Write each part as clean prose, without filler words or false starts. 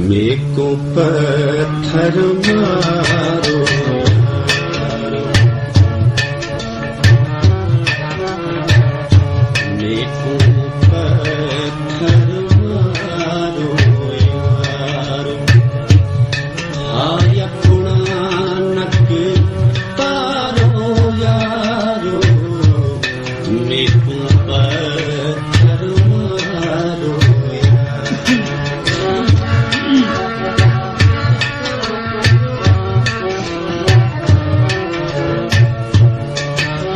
मेको पत्थर मारो मेको पत्थर मारो यारो हाय पुणानक तारो यारो मेको पत्थर मारो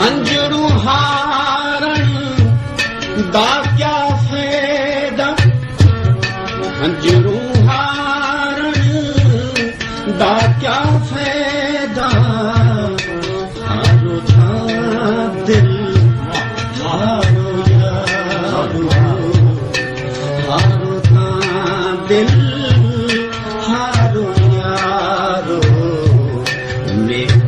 अंजरू हारण दा क्या फायदा अंजरू हारण दा क्या फायदा हारो था दिल हारो यारो हारो था दिल हारो यारो मेरे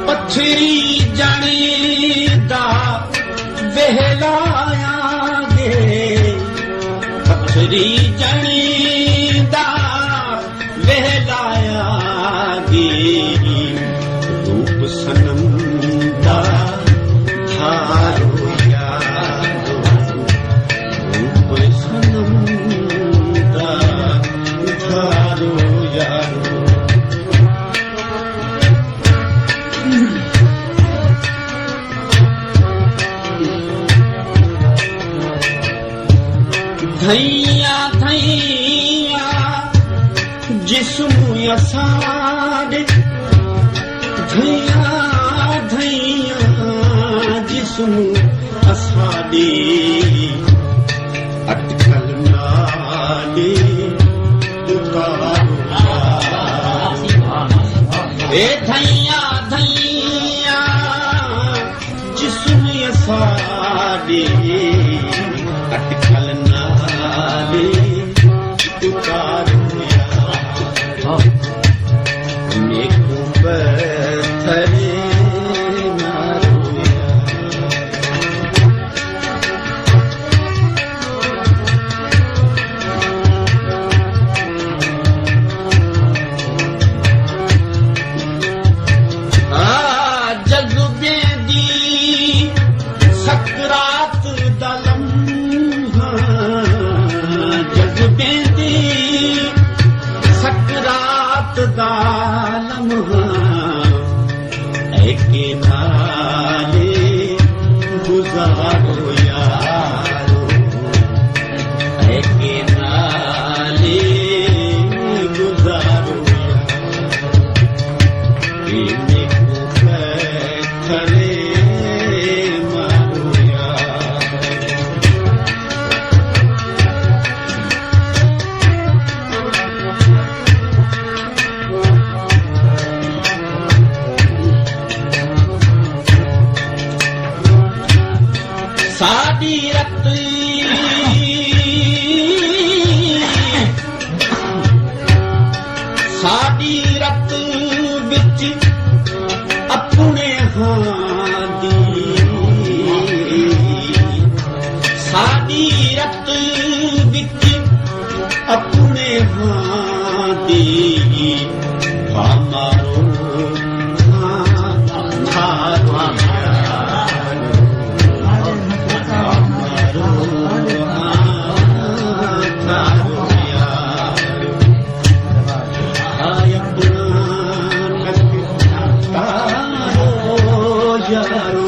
पथरी जाने दा वहलायागे पथरी जाने दा वहलायागे रूप सनम दा धारो यारो रूप सनम दा धारो यारो धैया धैया जिस्म असाडे धैया धैया जिस्म असाडे अटकल नाले पुकारो ए धैया धैया जिस्म असाडे अटकल नाले पुकारो मेको पत्थर मारो जज्बे दी सकरात दलम जज्बे दी सकरात दालम एके नाले गुजारो यारो एके नाले गुजारो यारो मेको पत्थर मारो यारो साडी रत साडी रत विच अपने हां दी साडी रत विच अपने हां दी मारो यारो